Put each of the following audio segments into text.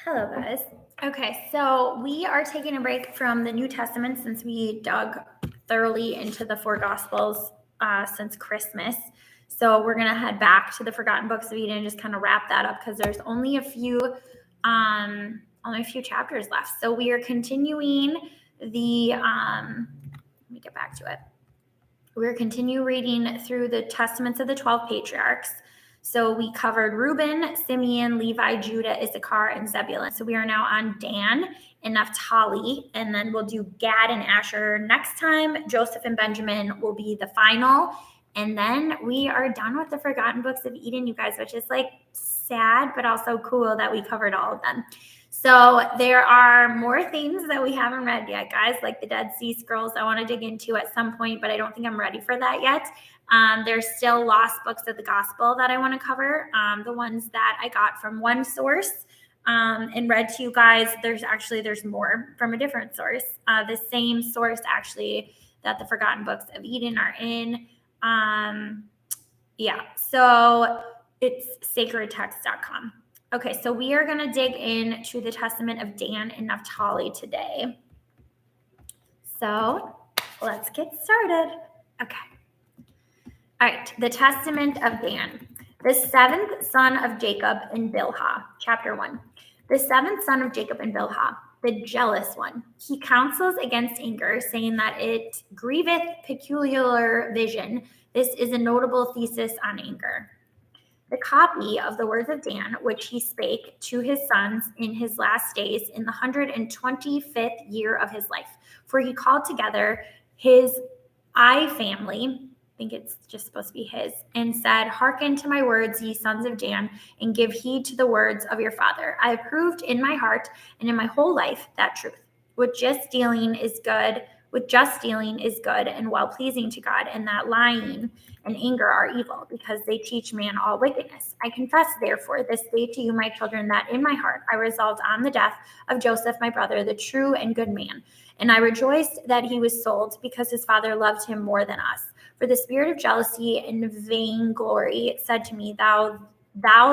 Hello, guys. Okay, so we are taking a break from the New Testament since we dug thoroughly into the four Gospels since Christmas. So we're gonna head back to the Forgotten Books of Eden and just kind of wrap that up because there's only a few chapters left. So we are continuing the. Let me get back to it. We're continue reading through the Testaments of the 12 Patriarchs. So we covered Reuben, Simeon, Levi, Judah, Issachar, and Zebulun. So we are now on Dan and Naphtali, and then we'll do Gad and Asher next time. Joseph and Benjamin will be the final. And then we are done with the Forgotten Books of Eden, you guys, which is like sad, but also cool that we covered all of them. So there are more things that we haven't read yet, guys, like the Dead Sea Scrolls I want to dig into at some point, but I don't think I'm ready for that yet. There's still lost books of the gospel that I want to cover, the ones that I got from one source and read to you guys. There's more from a different source. The same source, actually, that the Forgotten Books of Eden are in. So it's sacredtext.com. Okay, so we are going to dig into the Testament of Dan and Naphtali today. So let's get started. Okay. All right, the Testament of Dan. The seventh son of Jacob in Bilhah, chapter 1. The seventh son of Jacob in Bilhah, the jealous one. He counsels against anger, saying that it grieveth peculiar vision. This is a notable thesis on anger. The copy of the words of Dan, which he spake to his sons in his last days in the 125th year of his life. For he called together his family, I think it's just supposed to be his, and said, Hearken to my words, ye sons of Dan, and give heed to the words of your father. I have proved in my heart and in my whole life that truth. With just dealing is good and well-pleasing to God, and that lying and anger are evil, because they teach man all wickedness. I confess, therefore, this day to you, my children, that in my heart I resolved on the death of Joseph, my brother, the true and good man. And I rejoiced that he was sold, because his father loved him more than us. For the spirit of jealousy and vainglory said to me, Thou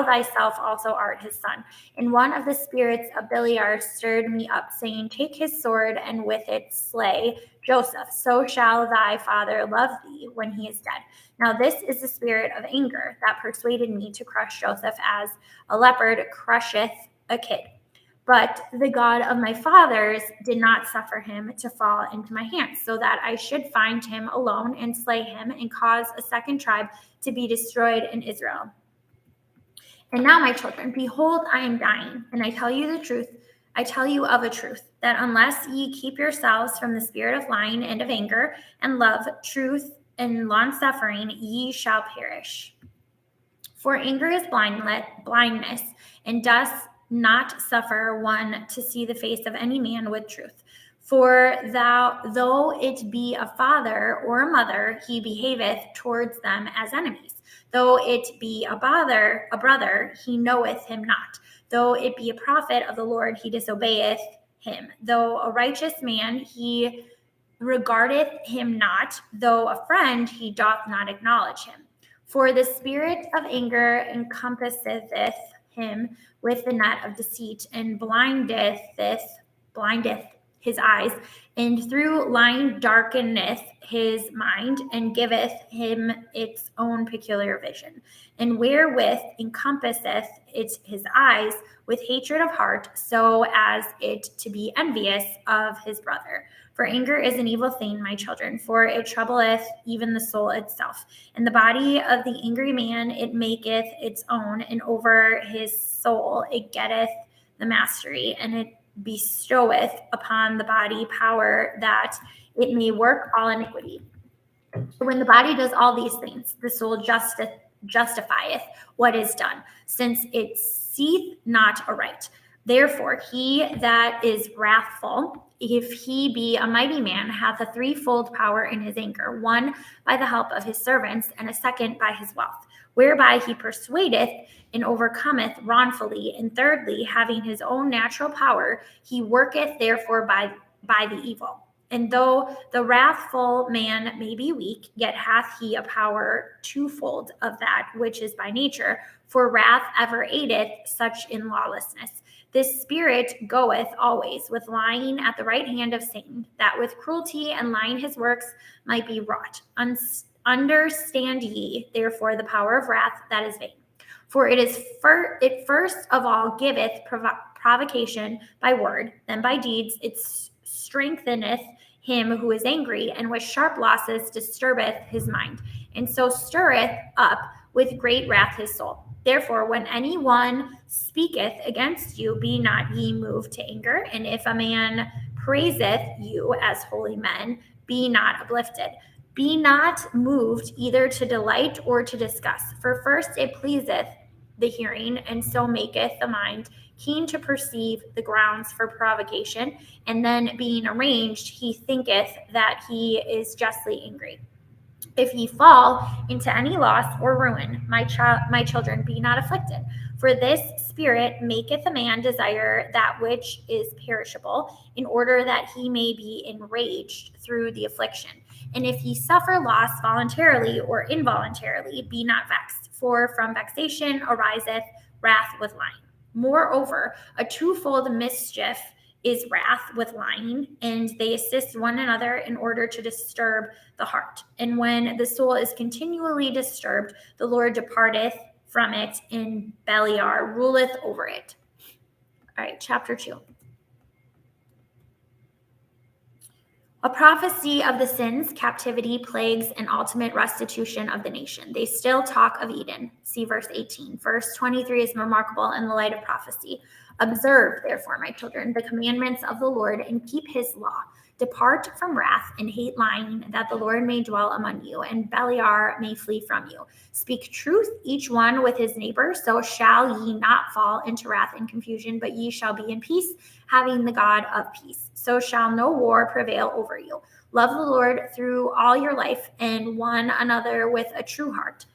thyself also art his son. And one of the spirits of Beliar stirred me up, saying, Take his sword, and with it slay Joseph. So shall thy father love thee when he is dead. Now this is the spirit of anger that persuaded me to crush Joseph as a leopard crusheth a kid. But the God of my fathers did not suffer him to fall into my hands, so that I should find him alone and slay him, and cause a second tribe to be destroyed in Israel. And now, my children, behold, I am dying, and I tell you the truth. I tell you of a truth, that unless ye keep yourselves from the spirit of lying and of anger, and love, truth, and long-suffering, ye shall perish. For anger is blindness, and does not suffer one to see the face of any man with truth. For though it be a father or a mother, he behaveth towards them as enemies. Though it be a brother, he knoweth him not. Though it be a prophet of the Lord, he disobeyeth him. Though a righteous man, he regardeth him not. Though a friend, he doth not acknowledge him. For the spirit of anger encompasseth him with the net of deceit, and blindeth his eyes, and through lying darkeneth his mind, and giveth him its own peculiar vision. And wherewith encompasseth it his eyes, with hatred of heart, so as it to be envious of his brother. For anger is an evil thing, my children, for it troubleth even the soul itself. And the body of the angry man it maketh its own, and over his soul it getteth the mastery, and it bestoweth upon the body power that it may work all iniquity. When the body does all these things, the soul justifieth what is done, since it seeth not aright. Therefore, he that is wrathful, if he be a mighty man, hath a threefold power in his anger, one by the help of his servants, and a second by his wealth, whereby he persuadeth and overcometh wrongfully, and thirdly, having his own natural power, he worketh therefore by the evil. And though the wrathful man may be weak, yet hath he a power twofold of that which is by nature, for wrath ever aideth such in lawlessness. This spirit goeth always with lying at the right hand of Satan, that with cruelty and lying his works might be wrought. Understand ye, therefore, the power of wrath that is vain. For it first of all giveth provocation by word, then by deeds it strengtheneth him who is angry, and with sharp losses disturbeth his mind, and so stirreth up with great wrath his soul. Therefore, when any one speaketh against you, be not ye moved to anger. And if a man praiseth you as holy men, be not uplifted. Be not moved either to delight or to disgust. For first it pleaseth the hearing, and so maketh the mind keen to perceive the grounds for provocation. And then being arranged, he thinketh that he is justly angry. If ye fall into any loss or ruin, my children, be not afflicted. For this spirit maketh a man desire that which is perishable, in order that he may be enraged through the affliction. And if ye suffer loss voluntarily or involuntarily, be not vexed, for from vexation ariseth wrath with lying. Moreover, a twofold mischief is wrath with lying, and they assist one another in order to disturb the heart. And when the soul is continually disturbed, the Lord departeth from it, and Beliar ruleth over it. All right, chapter 2. A prophecy of the sins, captivity, plagues, and ultimate restitution of the nation. They still talk of Eden. See verse 18. Verse 23 is remarkable in the light of prophecy. Observe, therefore, my children, the commandments of the Lord, and keep his law. Depart from wrath and hate lying, that the Lord may dwell among you, and Beliar may flee from you. Speak truth, each one with his neighbor, so shall ye not fall into wrath and confusion, but ye shall be in peace, having the God of peace. So shall no war prevail over you. Love the Lord through all your life, and one another with a true heart.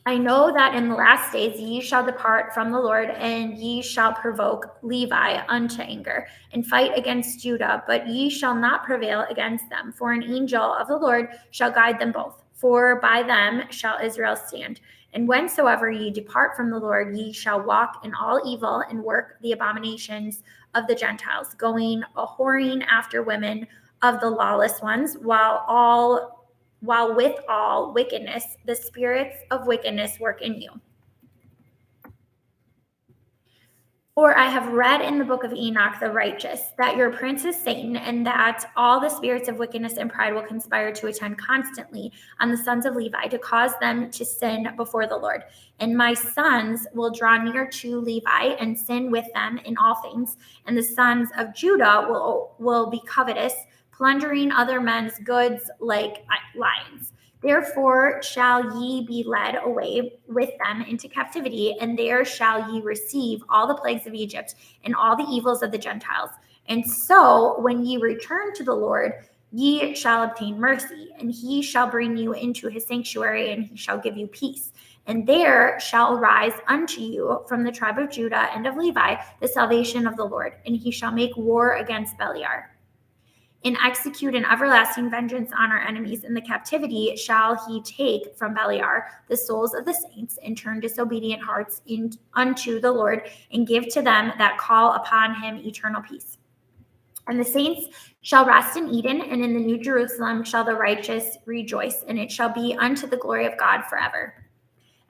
I know that in the last days ye shall depart from the Lord, and ye shall provoke Levi unto anger, and fight against Judah, but ye shall not prevail against them. For an angel of the Lord shall guide them both, for by them shall Israel stand. And whensoever ye depart from the Lord, ye shall walk in all evil, and work the abominations of the Gentiles, going a-whoring after women of the lawless ones, while with all wickedness, the spirits of wickedness work in you. For I have read in the book of Enoch the righteous, that your prince is Satan, and that all the spirits of wickedness and pride will conspire to attend constantly on the sons of Levi, to cause them to sin before the Lord. And my sons will draw near to Levi and sin with them in all things. And the sons of Judah will be covetous, plundering other men's goods like lions. Therefore shall ye be led away with them into captivity, and there shall ye receive all the plagues of Egypt and all the evils of the Gentiles. And so when ye return to the Lord, ye shall obtain mercy, and he shall bring you into his sanctuary, and he shall give you peace. And there shall arise unto you from the tribe of Judah and of Levi the salvation of the Lord, and he shall make war against Beliar, and execute an everlasting vengeance on our enemies. In the captivity shall he take from Beliar the souls of the saints, and turn disobedient hearts unto the Lord, and give to them that call upon him eternal peace. And the saints shall rest in Eden, and in the new Jerusalem shall the righteous rejoice, and it shall be unto the glory of God forever.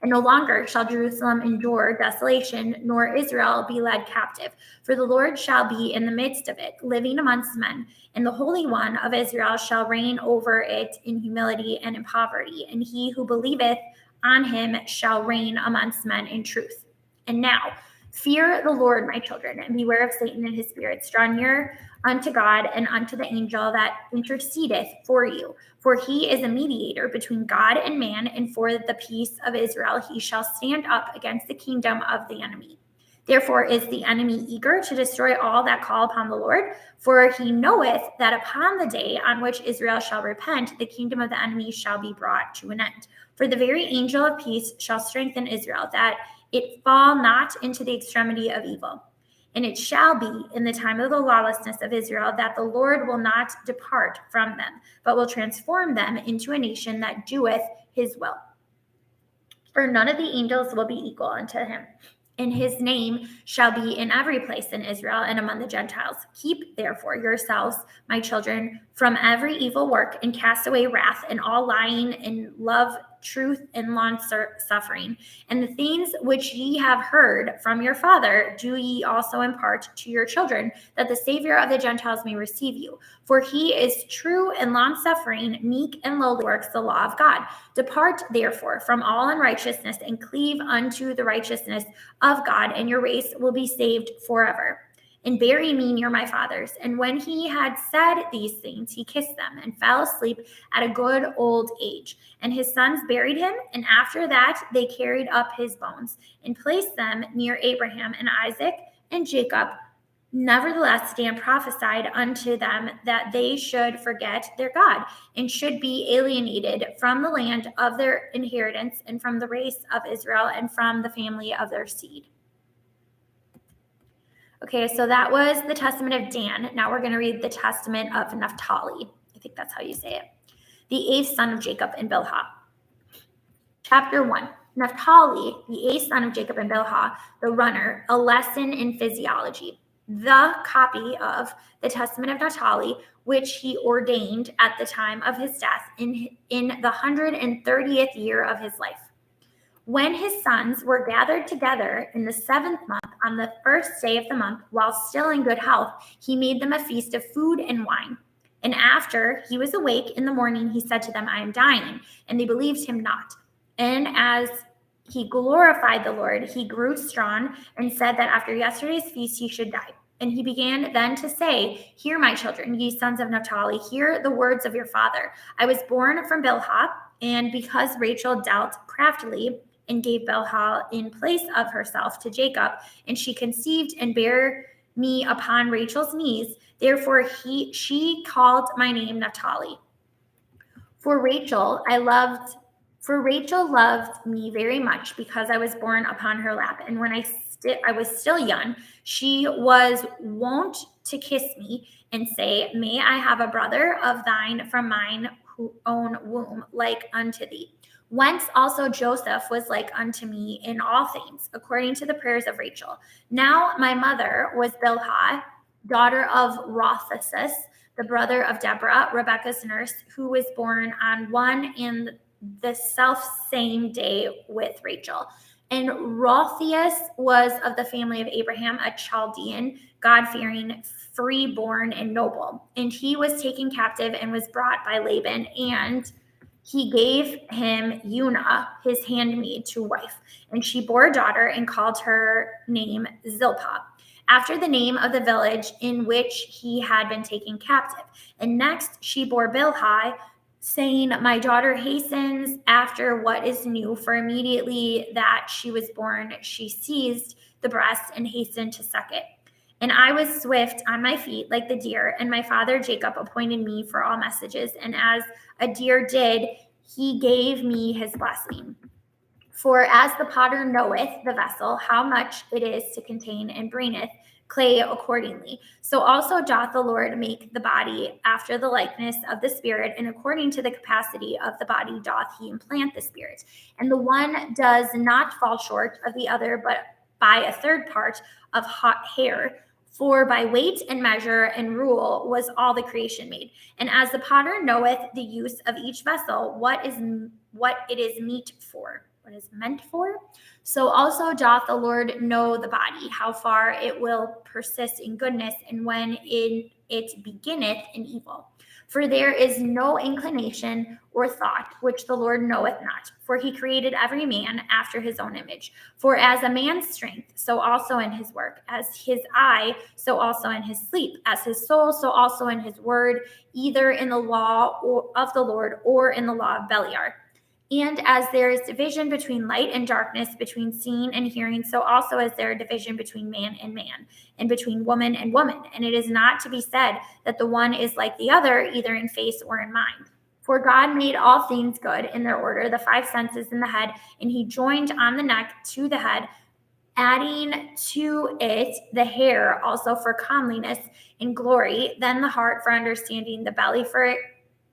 And no longer shall Jerusalem endure desolation, nor Israel be led captive. For the Lord shall be in the midst of it, living amongst men. And the Holy One of Israel shall reign over it in humility and in poverty. And he who believeth on him shall reign amongst men in truth. And now, fear the Lord, my children, and beware of Satan and his spirits. Draw near unto God and unto the angel that intercedeth for you. For he is a mediator between God and man, and for the peace of Israel he shall stand up against the kingdom of the enemy. Therefore is the enemy eager to destroy all that call upon the Lord, for he knoweth that upon the day on which Israel shall repent, the kingdom of the enemy shall be brought to an end. For the very angel of peace shall strengthen Israel, that it fall not into the extremity of evil. And it shall be in the time of the lawlessness of Israel that the Lord will not depart from them, but will transform them into a nation that doeth his will. For none of the angels will be equal unto him. and his name shall be in every place in Israel and among the Gentiles. Keep therefore yourselves, my children, from every evil work, and cast away wrath and all lying, and love truth and long suffering. And the things which ye have heard from your father do ye also impart to your children, that the Savior of the Gentiles may receive you. For he is true and long suffering, meek and lowly, works the law of God. Depart therefore from all unrighteousness, and cleave unto the righteousness of God, and your race will be saved forever. And bury me near my fathers. And when he had said these things, he kissed them and fell asleep at a good old age. And his sons buried him, and after that they carried up his bones and placed them near Abraham and Isaac and Jacob. Nevertheless, Dan prophesied unto them that they should forget their God, and should be alienated from the land of their inheritance, and from the race of Israel, and from the family of their seed. Okay, so that was the testament of Dan. Now we're going to read the testament of Naphtali. I think that's how you say it. The eighth son of Jacob in Bilhah. Chapter 1. Naphtali, the eighth son of Jacob in Bilhah, the runner, a lesson in physiology. The copy of the testament of Naphtali, which he ordained at the time of his death in the 130th year of his life. When his sons were gathered together in the 7th month, on the 1st day of the month, while still in good health, he made them a feast of food and wine. And after he was awake in the morning, he said to them, I am dying. And they believed him not. And as he glorified the Lord, he grew strong, and said that after yesterday's feast he should die. And he began then to say, Hear, my children, ye sons of Naphtali, hear the words of your father. I was born from Bilhah, and because Rachel dealt craftily, and gave Bilhah in place of herself to Jacob, and she conceived and bare me upon Rachel's knees. Therefore she called my name Naphtali. For Rachel loved me very much, because I was born upon her lap. And when I was still young, she was wont to kiss me and say, May I have a brother of thine from mine own womb, like unto thee. Whence also Joseph was like unto me in all things, according to the prayers of Rachel. Now my mother was Bilhah, daughter of Rothasus, the brother of Deborah, Rebekah's nurse, who was born on one and the self same day with Rachel. And Rothaeus was of the family of Abraham, a Chaldean, God-fearing, free-born, and noble. And he was taken captive and was brought by Laban, and he gave him Una, his handmaid, to wife. And she bore a daughter, and called her name Zilpah, after the name of the village in which he had been taken captive. And next she bore Bilhah, saying, My daughter hastens after what is new, for immediately that she was born, she seized the breast and hastened to suck it. And I was swift on my feet like the deer, and my father Jacob appointed me for all messages. And as a deer did, he gave me his blessing. For as the potter knoweth the vessel, how much it is to contain, and bringeth clay accordingly, so also doth the Lord make the body after the likeness of the Spirit, and according to the capacity of the body doth he implant the Spirit. And the one does not fall short of the other, but by a third part of hot hair. For by weight and measure and rule was all the creation made. And as the potter knoweth the use of each vessel, what it is meet for, what is meant for, so also doth the Lord know the body, how far it will persist in goodness, and when it beginneth in evil. For there is no inclination or thought which the Lord knoweth not. For he created every man after his own image. For as a man's strength, so also in his work. As his eye, so also in his sleep. As his soul, so also in his word, either in the law of the Lord or in the law of Beliar. And as there is division between light and darkness, between seeing and hearing, so also is there a division between man, and between woman and woman. And it is not to be said that the one is like the other, either in face or in mind. For God made all things good in their order, the five senses in the head, and he joined on the neck to the head, adding to it the hair also for comeliness and glory, then the heart for understanding, the belly for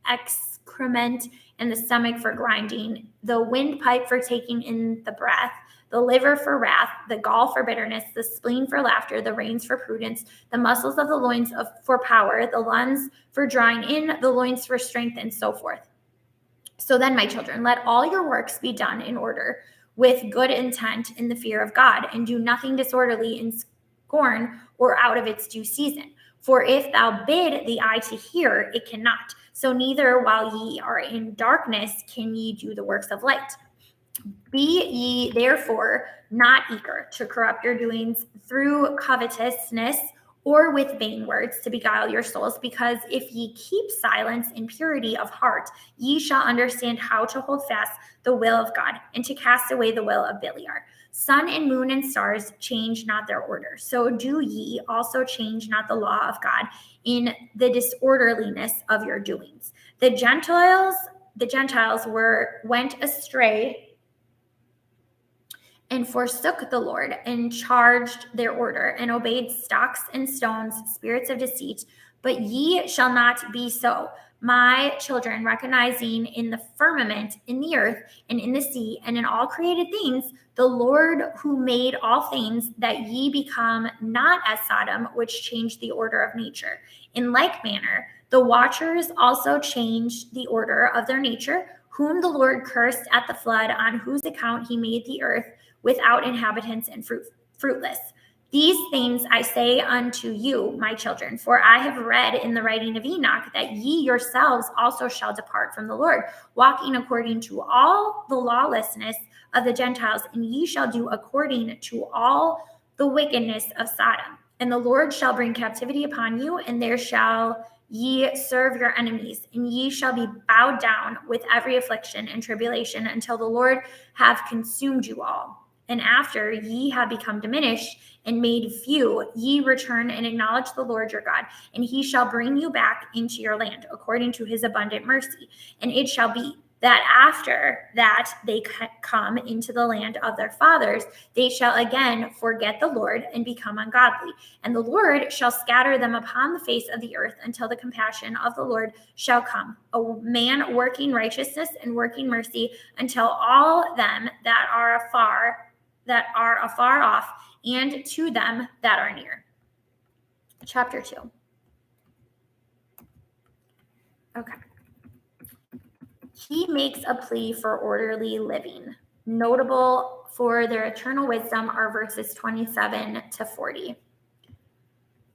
excrement, and the stomach for grinding, the windpipe for taking in the breath, the liver for wrath, the gall for bitterness, the spleen for laughter, the reins for prudence, the muscles of the loins for power, the lungs for drawing in, the loins for strength, and so forth. So then, my children, let all your works be done in order, with good intent in the fear of God, and do nothing disorderly in scorn or out of its due season. For if thou bid the eye to hear, it cannot. So neither while ye are in darkness can ye do the works of light. Be ye therefore not eager to corrupt your doings through covetousness or with vain words to beguile your souls, because if ye keep silence in purity of heart, ye shall understand how to hold fast the will of God, and to cast away the will of Beliar. Sun and moon and stars change not their order, so do ye also change not the law of God in the disorderliness of your doings. The Gentiles went astray and forsook the Lord, and charged their order, and obeyed stocks and stones, spirits of deceit. But ye shall not be so, my children, recognizing in the firmament, in the earth, and in the sea, and in all created things, the Lord who made all things, that ye become not as Sodom, which changed the order of nature. In like manner, the watchers also changed the order of their nature, whom the Lord cursed at the flood, on whose account he made the earth without inhabitants and fruitless. These things I say unto you, my children, for I have read in the writing of Enoch that ye yourselves also shall depart from the Lord, walking according to all the lawlessness of the Gentiles, and ye shall do according to all the wickedness of Sodom. And the Lord shall bring captivity upon you, and there shall ye serve your enemies, and ye shall be bowed down with every affliction and tribulation until the Lord have consumed you all. And after ye have become diminished and made few, ye return and acknowledge the Lord your God, and he shall bring you back into your land according to his abundant mercy. And it shall be that after that they come into the land of their fathers, they shall again forget the Lord and become ungodly. And the Lord shall scatter them upon the face of the earth until the compassion of the Lord shall come, a man working righteousness and working mercy, until all them that are afar off, and to them that are near. Chapter 2. Okay. He makes a plea for orderly living. Notable for their eternal wisdom are verses 27 to 40.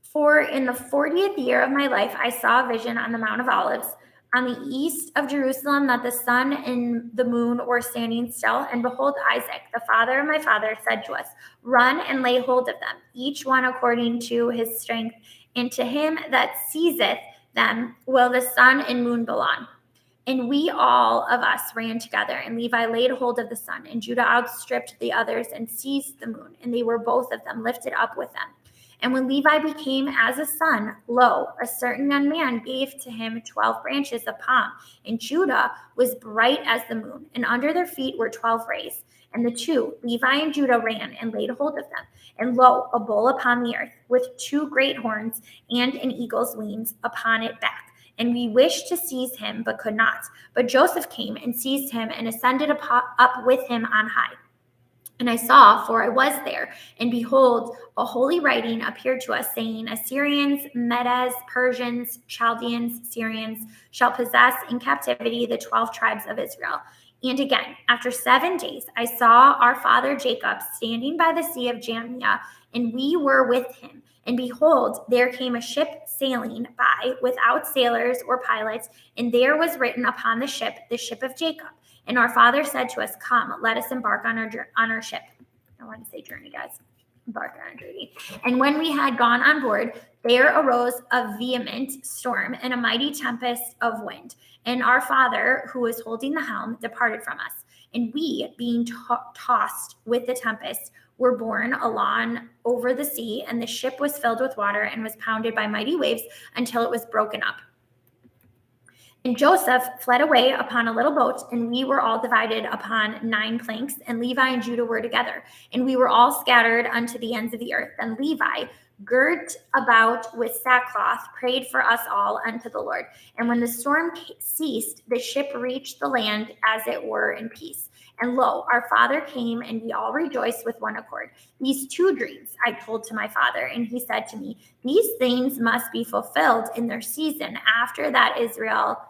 For in the 40th year of my life, I saw a vision on the Mount of Olives, on the east of Jerusalem, that the sun and the moon were standing still. And behold, Isaac, the father of my father, said to us, run and lay hold of them, each one according to his strength, and to him that seizeth them will the sun and moon belong. And we all of us ran together, and Levi laid hold of the sun, and Judah outstripped the others and seized the moon, and they were both of them lifted up with them. And when Levi became as a son, lo, a certain young man gave to him 12 branches of palm, and Judah was bright as the moon, and under their feet were 12 rays. And the two, Levi and Judah, ran and laid hold of them. And lo, a bull upon the earth, with 2 great horns, and an eagle's wings upon it back. And we wished to seize him, but could not. But Joseph came and seized him, and ascended up with him on high. And I saw, for I was there, and behold, a holy writing appeared to us, saying, Assyrians, Medes, Persians, Chaldeans, Syrians shall possess in captivity the 12 tribes of Israel. And again, after 7 days, I saw our father Jacob standing by the sea of Jamnia, and we were with him. And behold, there came a ship sailing by without sailors or pilots, and there was written upon the ship of Jacob. And our father said to us, come, let us embark on our ship. I want to say journey, guys. Embark on our journey. And when we had gone on board, there arose a vehement storm and a mighty tempest of wind. And our father, who was holding the helm, departed from us. And we, being tossed with the tempest, were borne along over the sea, and the ship was filled with water and was pounded by mighty waves until it was broken up. And Joseph fled away upon a little boat, and we were all divided upon 9 planks, and Levi and Judah were together, and we were all scattered unto the ends of the earth. And Levi, girt about with sackcloth, prayed for us all unto the Lord. And when the storm ceased, the ship reached the land as it were in peace. And lo, our father came, and we all rejoiced with one accord. These 2 dreams I told to my father, and he said to me, these things must be fulfilled in their season, after that Israel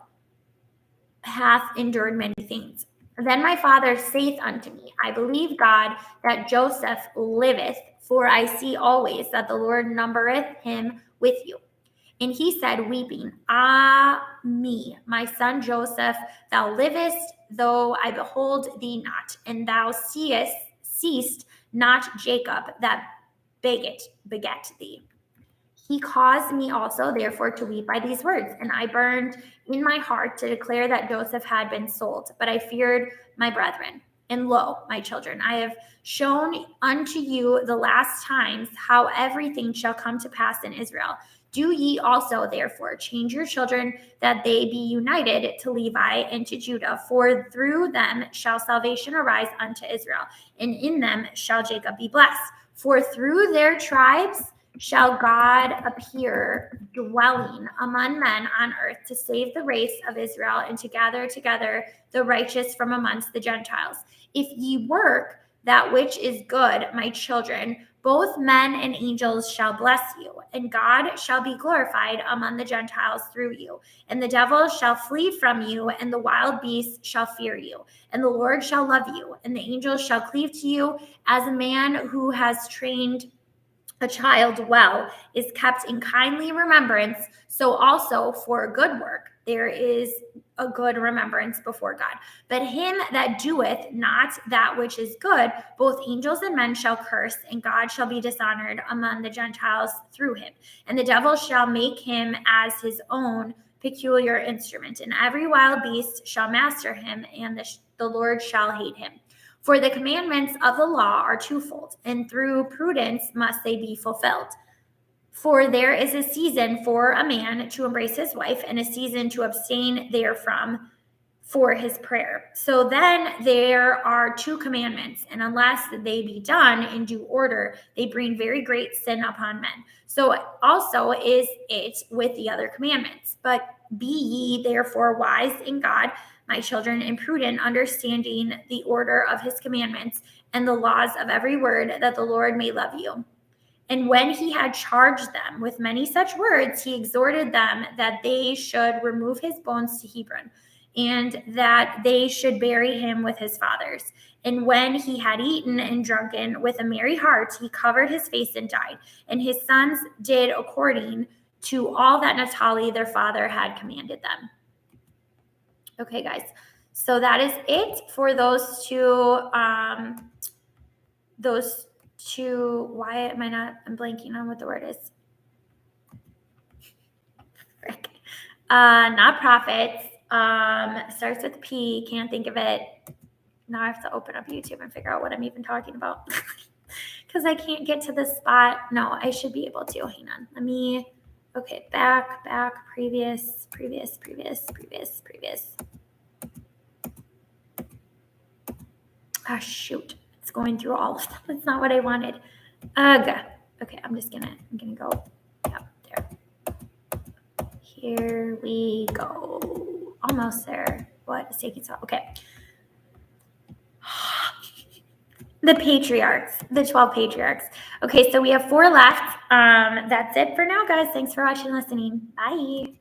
hath endured many things. Then my father saith unto me, I believe God that Joseph liveth, for I see always that the Lord numbereth him with you. And he said, weeping, Ah me, my son Joseph, thou livest, though I behold thee not, and thou seest not Jacob that beget thee. He caused me also, therefore, to weep by these words. And I burned in my heart to declare that Joseph had been sold. But I feared my brethren. And lo, my children, I have shown unto you the last times how everything shall come to pass in Israel. Do ye also, therefore, change your children that they be united to Levi and to Judah, for through them shall salvation arise unto Israel, and in them shall Jacob be blessed. For through their tribes shall God appear, dwelling among men on earth, to save the race of Israel and to gather together the righteous from amongst the Gentiles. If ye work that which is good, my children, both men and angels shall bless you, and God shall be glorified among the Gentiles through you. And the devil shall flee from you, and the wild beasts shall fear you. And the Lord shall love you, and the angels shall cleave to you, as a man who has trained a child well is kept in kindly remembrance, so also for a good work there is a good remembrance before God. But him that doeth not that which is good, both angels and men shall curse, and God shall be dishonored among the Gentiles through him. And the devil shall make him as his own peculiar instrument, and every wild beast shall master him, and the Lord shall hate him. For the commandments of the law are twofold, and through prudence must they be fulfilled. For there is a season for a man to embrace his wife, and a season to abstain therefrom for his prayer. So then there are 2 commandments, and unless they be done in due order, they bring very great sin upon men. So also is it with the other commandments. But be ye therefore wise in God, my children, and prudent, understanding the order of his commandments and the laws of every word, that the Lord may love you. And when he had charged them with many such words, he exhorted them that they should remove his bones to Hebron, and that they should bury him with his fathers. And when he had eaten and drunken with a merry heart, he covered his face and died. And his sons did according to all that Naphtali their father had commanded them. Okay, guys. So that is it for those 2. Why am I not? I'm blanking on what the word is. Frick. Not prophets. Starts with P. Can't think of it. Now I have to open up YouTube and figure out what I'm even talking about because I can't get to the spot. No, I should be able to. Hang on. Let me. Okay, back, previous. Oh, shoot. It's going through all of them. That's not what I wanted. Okay, I'm gonna go. Yep, there. Here we go. Almost there. What is taking so? Okay. The patriarchs, the 12 patriarchs. Okay, so we have 4 left. That's it for now, guys. Thanks for watching and listening. Bye.